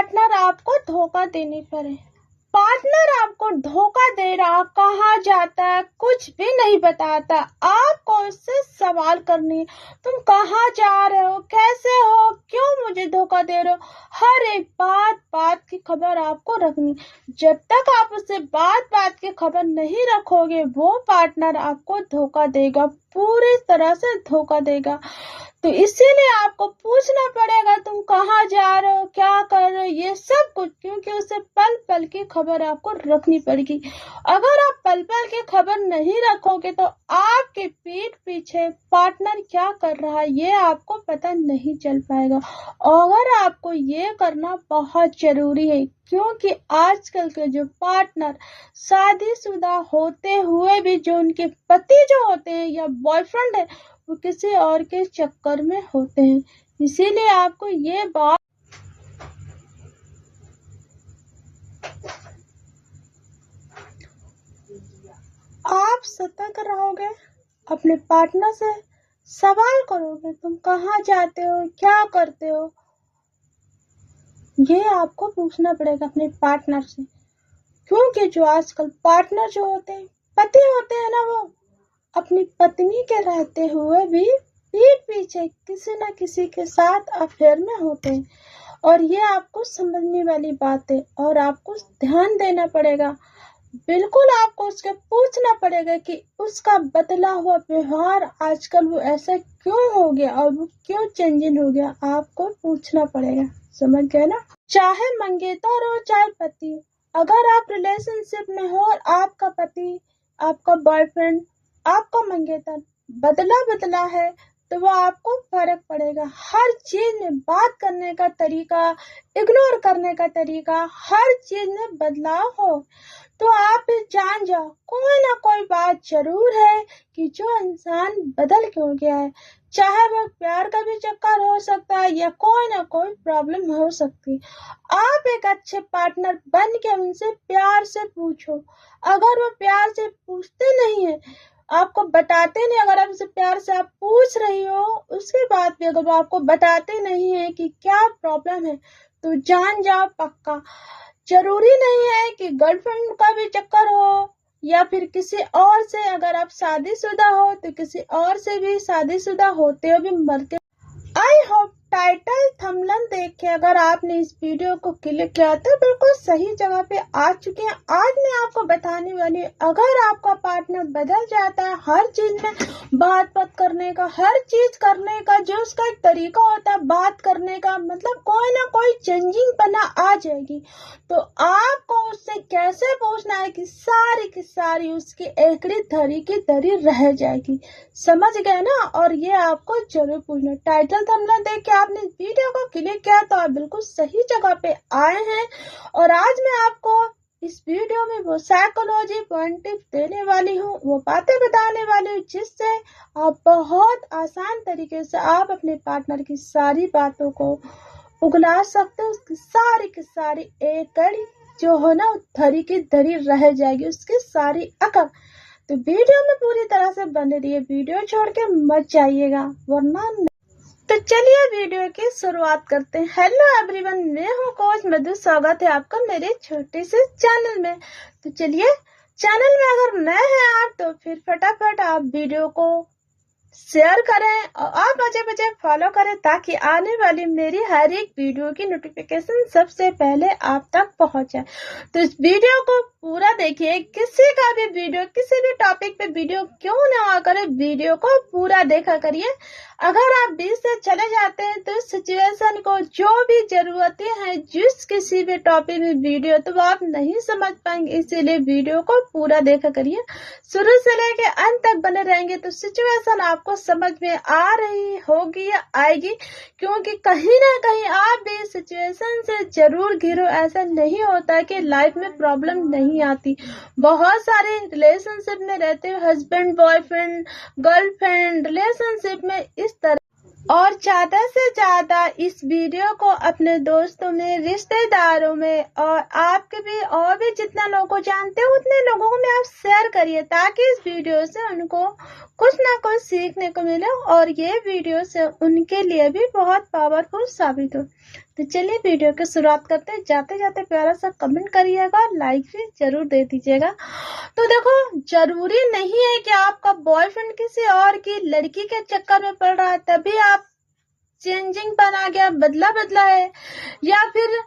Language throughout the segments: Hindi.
पार्टनर आपको धोखा देने पर है। पार्टनर आपको धोखा दे रहा, कहाँ जाता है कुछ भी नहीं बताता। आपको उससे सवाल करनी है, तुम कहाँ जा रहे हो, कैसे हो, क्यों मुझे धोखा दे रहे हो, हर एक बात बात की खबर आपको रखनी। जब तक आप उससे बात बात की खबर नहीं रखोगे, वो पार्टनर आपको धोखा देगा, पूरी तरह से धोखा देगा। तो इसीलिए आपको पूछना पड़ेगा तुम कहाँ जा रहे हो, क्या कर रहे हो, ये सब कुछ, क्योंकि उसे पल पल की खबर आपको रखनी पड़ेगी। अगर आप पल पल की खबर नहीं रखोगे तो आपके पीठ पीछे पार्टनर क्या कर रहा है ये आपको पता नहीं चल पाएगा। अगर आपको ये करना बहुत जरूरी है, क्योंकि आजकल के जो पार्टनर शादीशुदा होते हुए भी जो उनके पति जो होते हैं या बॉयफ्रेंड है, वो किसी और के चक्कर में होते हैं। इसीलिए आपको ये बात आप सतर्क रहोगे, अपने पार्टनर से सवाल करोगे तुम कहाँ जाते हो, क्या करते हो, ये आपको पूछना पड़ेगा अपने पार्टनर से। क्योंकि जो आजकल पार्टनर जो होते हैं, पति होते हैं ना, वो अपनी पत्नी के रहते हुए भी पीठ पीछे किसी न किसी के साथ अफेयर में होते हैं। और ये आपको समझने वाली बात है और आपको ध्यान देना पड़ेगा। बिल्कुल आपको उसके पूछना पड़ेगा कि उसका बदला हुआ व्यवहार आजकल वो ऐसा क्यों हो गया और वो क्यों चेंजिंग हो गया, आपको पूछना पड़ेगा। समझ गए ना? चाहे मंगेतर हो चाहे पति, अगर आप रिलेशनशिप में हो और आपका पति, आपका बॉयफ्रेंड, आपका मंगेतर बदला है, तो वो आपको फर्क पड़ेगा। हर चीज में बात करने का तरीका, इग्नोर करने का तरीका, हर चीज में बदलाव हो, तो आप जान जाओ कोई ना कोई बात जरूर है कि जो इंसान बदल क्यों गया है। चाहे वो प्यार का भी चक्कर हो सकता है या कोई ना कोई प्रॉब्लम हो सकती। आप एक अच्छे पार्टनर बन के उनसे प्यार से पूछो। अगर वो प्यार से पूछते नहीं है, आपको बताते नहीं, अगर आप उसे प्यार से आप पूछ रही हो, उसके बाद भी अगर वो आपको बताते नहीं है कि क्या प्रॉब्लम है, तो जान जाओ पक्का जरूरी नहीं है कि गर्लफ्रेंड का भी चक्कर हो या फिर किसी और से। अगर आप शादीशुदा हो तो किसी और से भी शादीशुदा होते हो भी मरते। आई होप टाइटल थंबनेल देख के अगर आपने इस वीडियो को क्लिक किया तो बिल्कुल सही जगह पे आ चुके हैं। आज मैं आपको बताने वाली हूँ, अगर आपका पार्टनर बदल जाता है, हर चीज में बात करने का, हर चीज करने का जो उसका एक तरीका होता है बात करने का, मतलब कोई ना कोई चेंजिंग पना आ जाएगी, तो आपको उससे कैसे पूछना है कि सारी की सारी उसकी एकड़ी धरी की धरी रह जाएगी। समझ गए ना? और ये आपको जरूर पूछना। टाइटल थंबनेल देख के आपने वीडियो को क्लिक किया तो आप बिल्कुल सही जगह पे आए हैं। और आज मैं आपको इस वीडियो में वो साइकोलॉजी पॉइंट टिप देने वाली हूँ, वो बातें बताने वाली हूँ जिससे आप बहुत आसान तरीके से आप अपने पार्टनर की सारी बातों को उगला सकते हो। उसकी सारी की सारी एकड़ जो हो ना धरी की धरी रह जाएगी, उसकी सारी अकड़। तो वीडियो में पूरी तरह से बने रहिए, वीडियो छोड़ के मत जाइएगा वरना। तो चलिए वीडियो की शुरुआत करते हैं। हेलो एवरीवन, मैं हूँ कोच मधु, स्वागत है आपका मेरे छोटे से चैनल में। तो चलिए, चैनल में अगर नए हैं आप तो फिर फटाफट आप वीडियो को शेयर करें और आप बजे फॉलो करें ताकि आने वाली मेरी हर एक वीडियो की नोटिफिकेशन सबसे पहले आप तक पहुंच जाए। तो इस वीडियो को पूरा देखिए, किसी का भी वीडियो, किसी भी टॉपिक पे वीडियो क्यों ना करे, वीडियो को पूरा देखा करिए। अगर आप बीच से चले जाते हैं तो इस सिचुएशन को, जो भी जरूरतें हैं जिस किसी भी टॉपिक में वीडियो, तो वो आप नहीं समझ पाएंगे। इसीलिए वीडियो को पूरा देखा करिए, शुरू से लेके अंत तक बने रहेंगे तो सिचुएशन आपको समझ में आ रही होगी या आएगी। क्योंकि कहीं ना कहीं आप भी इस सिचुएशन से जरूर घिरो। ऐसा नहीं होता कि लाइफ में प्रॉब्लम नहीं आती। बहुत सारे रिलेशनशिप में रहते हो, हस्बैंड बॉयफ्रेंड गर्लफ्रेंड रिलेशनशिप में इस तरह। और ज्यादा से ज्यादा इस वीडियो को अपने दोस्तों में, रिश्तेदारों में और आपके भी और भी जितना लोगों को जानते हो उतने लोगों में आप शेयर करिए ताकि इस वीडियो से उनको कुछ ना कुछ सीखने को मिले और ये वीडियो से उनके लिए भी बहुत पावरफुल साबित हो। तो चलिए वीडियो की शुरुआत करते हैं। जाते जाते प्यारा सा कमेंट करिएगा, लाइक भी जरूर दे दीजिएगा। तो देखो, जरूरी नहीं है कि आपका बॉयफ्रेंड किसी और की लड़की के चक्कर में पड़ रहा है तभी आप चेंजिंग बना गया, बदला है, या फिर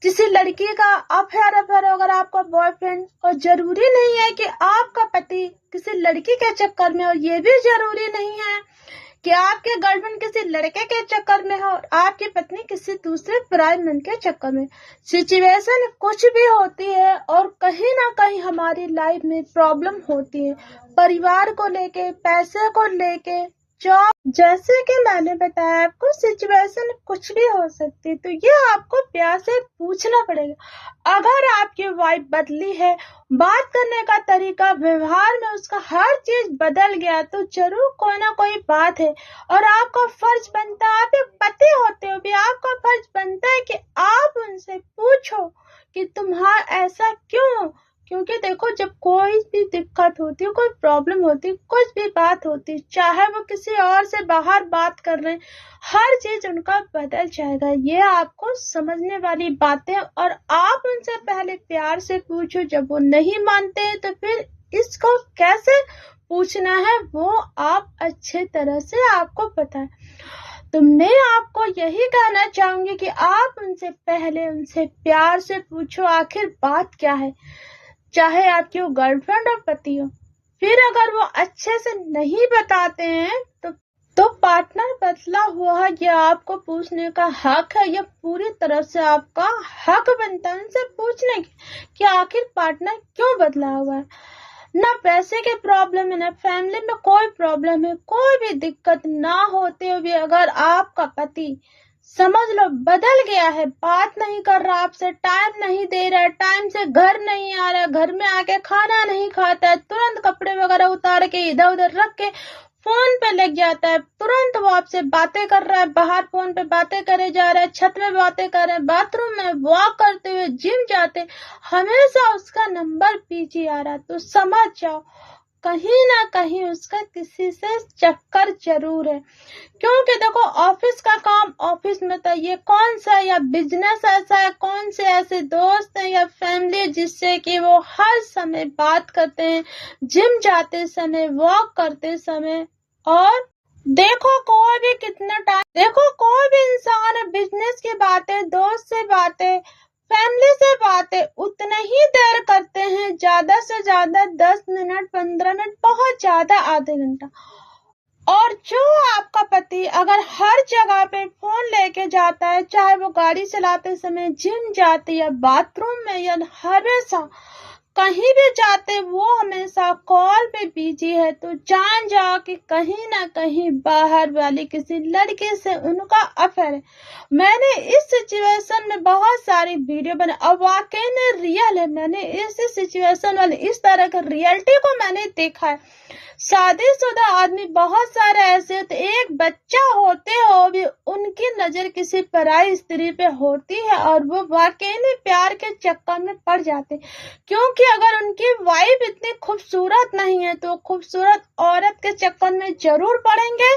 किसी लड़की का अफेयर अगर आपका बॉयफ्रेंड, और जरूरी नहीं है कि आपका पति किसी लड़की के चक्कर में हो। ये भी जरूरी नहीं है कि आपके गर्लफ्रेंड किसी लड़के के चक्कर में हो और आपकी पत्नी किसी दूसरे प्राइम के चक्कर में। सिचुएशन कुछ भी होती है और कहीं ना कहीं हमारी लाइफ में प्रॉब्लम होती है, परिवार को लेके, पैसे को लेके, जॉब। जैसे कि मैंने बताया आपको, सिचुएशन कुछ भी हो सकती है, तो ये आपको प्यार से पूछना पड़ेगा। अगर आपकी वाइफ बदली है, बात करने का तरीका, व्यवहार में उसका हर चीज बदल गया, तो जरूर कोई ना कोई बात है और आपका फर्ज बनता है, आप एक पति होते हो भी, आपका फर्ज बनता है कि आप उनसे पूछो कि तुम्हारा ऐसा क्यों। क्योंकि देखो, जब कोई भी दिक्कत होती है, कोई प्रॉब्लम होती है, कुछ भी बात होती है, चाहे वो किसी और से बाहर बात कर रहे हैं, हर चीज उनका बदल जाएगा। ये आपको समझने वाली बातें, और आप उनसे पहले प्यार से पूछो। जब वो नहीं मानते हैं तो फिर इसको कैसे पूछना है वो आप अच्छे तरह से आपको पता है। तो मैं आपको यही कहना चाहूंगी कि आप उनसे पहले उनसे प्यार से पूछो आखिर बात क्या है, चाहे आपकी वो गर्लफ्रेंड और पति हो। फिर अगर वो अच्छे से नहीं बताते हैं तो पार्टनर बदला हुआ है, यह आपको पूछने का हक है, यह पूरी तरह से आपका हक बनता है उनसे पूछने की कि आखिर पार्टनर क्यों बदला हुआ है। ना पैसे के प्रॉब्लम है, ना फैमिली में कोई प्रॉब्लम है, कोई भी दिक्कत ना होते हुए अगर आपका पति समझ लो बदल गया है, बात नहीं कर रहा आपसे, टाइम नहीं दे रहा है, टाइम से घर नहीं आ रहा है, घर में आके खाना नहीं खाता है, तुरंत कपड़े वगैरह उतार के इधर उधर रख के फोन पे लग जाता है, तुरंत वो आपसे बातें कर रहा है, बाहर फोन पे बातें करे जा रहा है, छत में बातें कर रहे हैं, बाथरूम में वॉक करते हुए, जिम जाते, हमेशा उसका नंबर पीछे आ रहा है, तो समझ जाओ कहीं ना कहीं उसका किसी से चक्कर जरूर है। क्योंकि देखो, ऑफिस का काम ऑफिस में था, ये कौन सा या बिजनेस ऐसा है, कौन से ऐसे दोस्त हैं या फैमिली जिससे कि वो हर समय बात करते हैं, जिम जाते समय, वॉक करते समय। और देखो, कोई भी कितना टाइम, देखो कोई भी इंसान बिजनेस की बातें, दोस्त से बातें, फैमिली से बातें उतना ही देर करते हैं, ज्यादा से ज्यादा 10 मिनट, 15 मिनट, बहुत ज्यादा आधे घंटा। और जो आपका पति अगर हर जगह पे फोन लेके जाता है, चाहे वो गाड़ी चलाते समय, जिम जाते या बाथरूम में, या हमेशा कहीं भी जाते वो हमेशा कॉल पे बिजी है, तो जान जाओ कि कहीं ना कहीं बाहर वाली किसी लड़के से उनका अफेयर है। मैंने इस सिचुएशन में बहुत सारी वीडियो बना और वाकई में रियल है। मैंने इस सिचुएशन वाले इस तरह के रियलिटी को मैंने देखा है। शादीशुदा आदमी बहुत सारे ऐसे होते, एक बच्चा होते हो भी उनकी नजर किसी पराई स्त्री पे होती है और वो वाकई में प्यार के चक्कर में पड़ जाते। क्योंकि अगर उनकी वाइफ इतनी खूबसूरत नहीं है तो खूबसूरत औरत के चक्कर में जरूर पड़ेंगे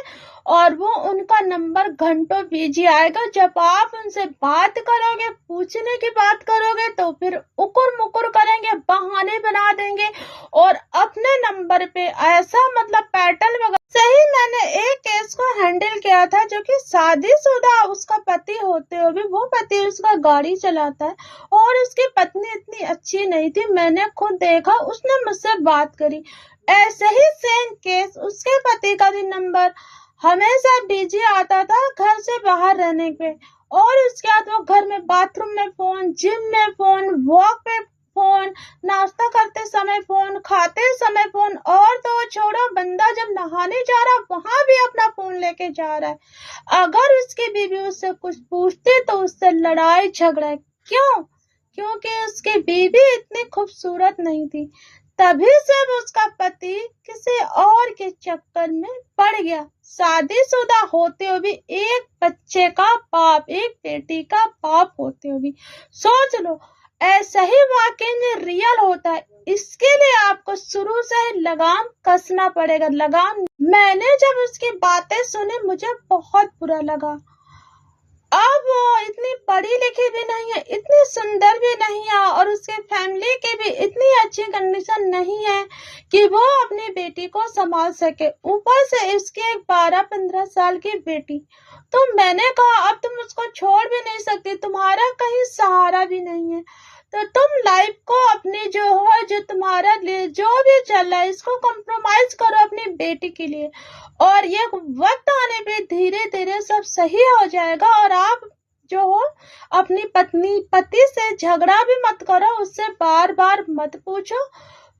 और वो उनका नंबर घंटों बिजी आएगा। जब आप उनसे बात करोगे, पूछने की बात करोगे, तो फिर उकुर मुकुर करेंगे, बहाने बना देंगे और अपने नंबर पे ऐसा मतलब पैटर्न वगैरह। सही, मैंने एक केस को हैंडल किया था जो कि शादीशुदा उसका पति होते हुए भी वो पति उसका गाड़ी चलाता है और उसकी पत्नी इतनी अच्छी नहीं थी। मैंने खुद देखा, उसने मुझसे बात करी। ऐसे ही सेम केस, उसके पति का भी नंबर हमेशा बिजी आता था घर से बाहर रहने पे, और उसके बाद वो घर में बाथरूम में फोन, जिम में फोन, वॉक पे फोन, नाश्ता करते समय फोन, खाते समय फोन, और तो छोड़ो, बंदा जब नहाने जा रहा वहां भी अपना फोन लेके जा रहा है। अगर उसकी बीवी उससे कुछ पूछती तो उससे लड़ाई झगड़ा। क्यों? क्योंकि उसकी बीवी इतनी खूबसूरत नहीं थी, तभी से उसका पति किसी और के चक्कर में पड़ गया। शादीशुदा होते हुए भी, एक बच्चे का बाप, एक बेटी का बाप होते हुए भी, सोच लो, ऐसा ही वाकई में रियल होता है। इसके लिए आपको शुरू से ही लगाम कसना पड़ेगा। लगाम, मैंने जब उसकी बातें सुनी मुझे बहुत बुरा लगा। अब वो इतनी पढ़ी लिखी भी नहीं है, इतनी सुंदर भी नहीं है, और उसके फैमिली की भी इतनी अच्छी कंडीशन नहीं है कि वो अपनी बेटी को संभाल सके। ऊपर से इसकी एक 12-15 साल की बेटी। तो मैंने कहा अब तुम उसको छोड़ भी नहीं सकती, तुम्हारा कहीं सहारा भी नहीं है, तो तुम लाइफ को अपनी जो है, जो तुम्हारा लिए जो भी चल रहा है, इसको कॉम्प्रोमाइज करो अपनी बेटी के लिए, और ये वक्त आने पे धीरे धीरे सब सही हो जाएगा। और आप जो हो अपनी पति से झगड़ा भी मत करो, उससे बार बार मत पूछो,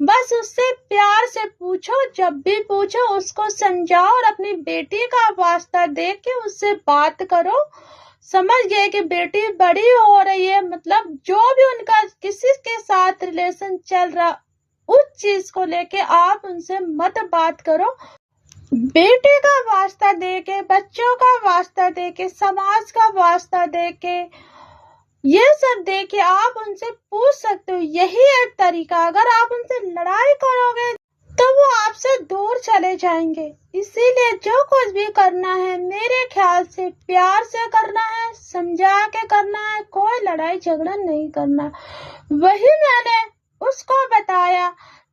बस उससे प्यार से पूछो, जब भी पूछो उसको समझाओ और अपनी बेटी का वास्ता दे के उससे बात करो। समझ गए कि बेटी बड़ी हो रही है, मतलब जो भी उनका किसी के साथ रिलेशन चल रहा, उस चीज को लेके आप उनसे मत बात करो। बेटे का वास्ता देके, बच्चों का वास्ता देके, समाज का वास्ता देके, ये सब देके आप उनसे पूछ सकते हो। यही एक तरीका। अगर आप उनसे लड़ाई करोगे तो वो आपसे दूर चले जाएंगे। इसीलिए जो कुछ भी करना है मेरे ख्याल से प्यार से करना है, समझा के करना है, कोई लड़ाई झगड़ा नहीं करना। वही मैंने उसको बताया,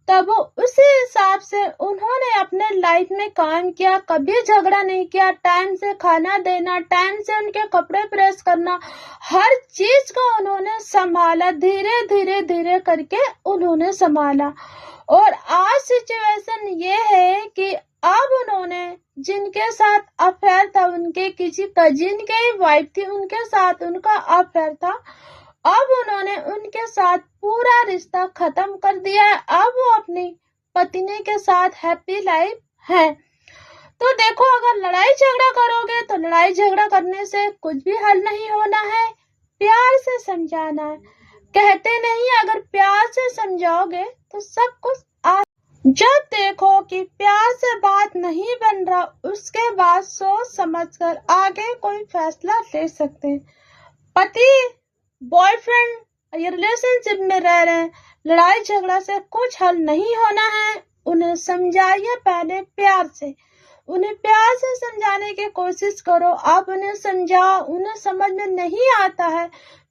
तब उसी हिसाब से उन्होंने अपने लाइफ में काम किया, कभी झगड़ा नहीं किया, टाइम से खाना देना, टाइम से उनके कपड़े प्रेस करना, हर चीज को उन्होंने संभाला, धीरे धीरे धीरे करके उन्होंने संभाला। और आज सिचुएशन ये है कि अब उन्होंने जिनके साथ अफेयर था, उनके किसी कजिन की वाइफ थी, उनके साथ उनका अफेयर था, अब उन्होंने उनके साथ पूरा रिश्ता खत्म कर दिया है। अब वो अपनी पत्नी के साथ हैप्पी लाइफ है। तो देखो, अगर लड़ाई झगड़ा करोगे तो लड़ाई झगड़ा करने से कुछ भी हल नहीं होना है, प्यार से समझाना है। कहते नहीं, अगर प्यार से समझाओगे तो सब कुछ जब देखो कि प्यार से बात नहीं बन रहा, उसके बाद सोच समझकर आगे कोई फैसला ले सकते हैं। पति बॉयफ्रेंड ये रिलेशनशिप में रह रहे हैं, लड़ाई झगड़ा से कुछ हल नहीं होना है। उन्हें समझाइए पहले प्यार से, उन्हें प्यार से समझाने की कोशिश करो। आप उन्हें समझाओ, उन्हें समझ में नहीं आता है,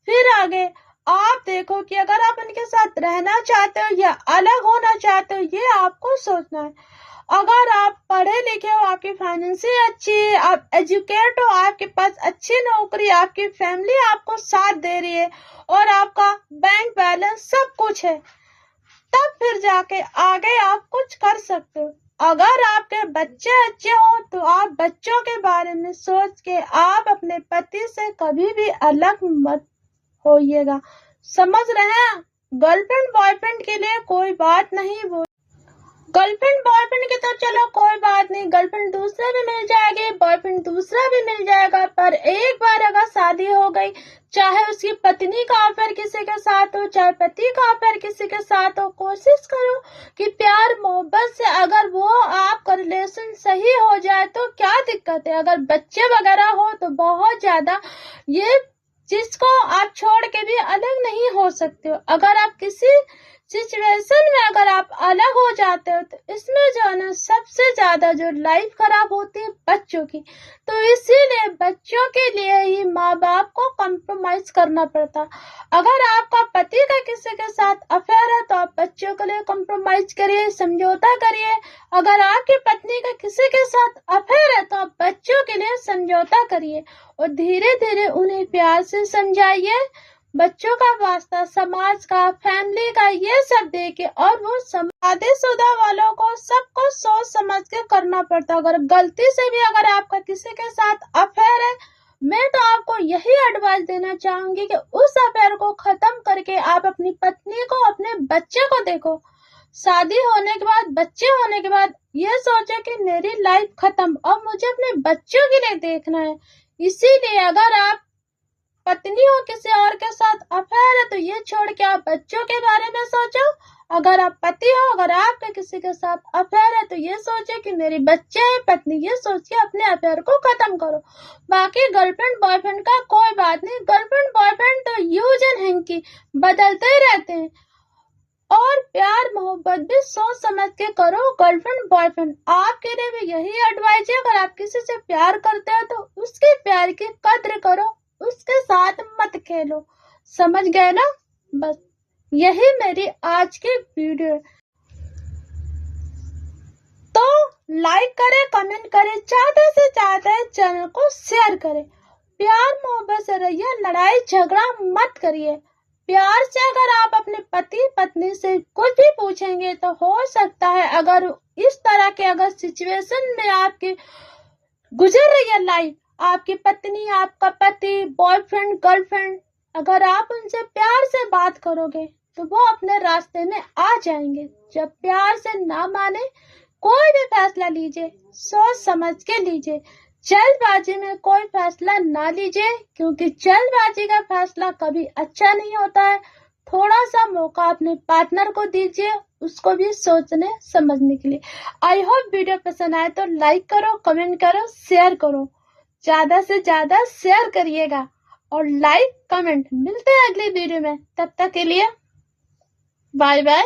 फिर आगे आप देखो कि अगर आप उनके साथ रहना चाहते हो या अलग होना चाहते हो, ये आपको सोचना है। अगर आप पढ़े लिखे हो, आपकी फाइनेंशियल अच्छी है, आप एजुकेट हो, आपके पास अच्छी नौकरी, आपकी फैमिली आपको साथ दे रही है और आपका बैंक बैलेंस सब कुछ है, तब फिर जाके आगे आप कुछ कर सकते हो। अगर आपके बच्चे अच्छे हो तो आप बच्चों के बारे में सोच के आप अपने पति से कभी भी अलग मत होइएगा। समझ रहे हैं? गर्लफ्रेंड बॉयफ्रेंड के लिए कोई बात नहीं बोल, गर्लफ्रेंड बॉयफ्रेंड की तो चलो कोई बात नहीं, गर्लफ्रेंड दूसरा भी मिल जाएगी, बॉयफ्रेंड दूसरा भी मिल जाएगा, पर एक बार अगर शादी हो गई, चाहे उसकी पत्नी का अफेयर किसी के साथ हो, चाहे पति का अफेयर किसी के साथ हो, कोशिश करो कि प्यार मोहब्बत से अगर वो आपका रिलेशन सही हो जाए तो क्या दिक्कत है। अगर बच्चे वगैरह हो तो बहुत ज्यादा, ये जिसको आप छोड़ के भी अलग नहीं हो सकते हो। अगर आप किसी सिचुएशन में अगर आप अलग हो जाते हो तो इसमें जो है ना, सबसे ज्यादा जो लाइफ खराब होती है बच्चों की। तो इसीलिए बच्चों के लिए ही माँ बाप को कॉम्प्रोमाइज करना पड़ता। अगर आपका पति का किसी के साथ अफेयर है तो आप बच्चों के लिए कॉम्प्रोमाइज करिए, समझौता करिए। अगर आपकी पत्नी का किसी के साथ अफेयर है तो आप बच्चों के लिए समझौता करिए और धीरे धीरे उन्हें प्यार से समझाइए। बच्चों का वास्ता, समाज का, फैमिली का, ये सब देके, और वो शादीशुदा वालों को सबको सोच समझ के करना पड़ता। अगर गलती से भी अगर आपका किसी के साथ अफेयर है, मैं तो आपको यही एडवाइस देना चाहूंगी कि उस अफेयर को खत्म करके आप अपनी पत्नी को, अपने बच्चे को देखो। शादी होने के बाद, बच्चे होने के बाद ये सोचे कि मेरी लाइफ खत्म, अब मुझे अपने बच्चों के लिए देखना है। इसीलिए अगर आप पत्नी हो किसी और के साथ अफेयर है तो ये छोड़ के आप बच्चों के बारे में सोचो। अगर आप पति हो, अगर आपके किसी के साथ अफेयर है तो ये सोचे कि मेरे बच्चे हैं, पत्नी, ये सोच के अपने अफेयर को खत्म करो। बाकी गर्लफ्रेंड बॉयफ्रेंड का कोई बात नहीं, गर्लफ्रेंड बॉयफ्रेंड तो यूज एंड हैंकी बदलते ही रहते हैं। और प्यार मोहब्बत भी सोच समझ के करो। गर्लफ्रेंड बॉयफ्रेंड आपके लिए भी यही एडवाइस है। अगर आप किसी से प्यार करते हो तो उसके प्यार की कद्र करो, उसके साथ मत खेलो। समझ गए ना? बस यही मेरी आज की वीडियो। तो लाइक करें, कमेंट करें, ज्यादा से ज्यादा चैनल को शेयर करें। प्यार मोहब्बत से रहिए, लड़ाई झगड़ा मत करिए। प्यार से अगर आप अपने पति पत्नी से कुछ भी पूछेंगे तो हो सकता है अगर इस तरह के अगर सिचुएशन में आपकी गुजर रही है लाइफ, आपकी पत्नी, आपका पति, बॉयफ्रेंड, गर्लफ्रेंड, अगर आप उनसे प्यार से बात करोगे तो वो अपने रास्ते में आ जाएंगे। जब प्यार से ना माने, कोई भी फैसला लीजिए सोच समझ के लीजिए। जल्दबाजी में कोई फैसला ना लीजिए, क्योंकि जल्दबाजी का फैसला कभी अच्छा नहीं होता है। थोड़ा सा मौका अपने पार्टनर को दीजिए, उसको भी सोचने समझने के लिए। आई होप वीडियो पसंद आए तो लाइक करो, कमेंट करो, शेयर करो। ज्यादा से ज्यादा शेयर करिएगा और लाइक कमेंट। मिलते हैं अगली वीडियो में, तब तक के लिए बाय बाय।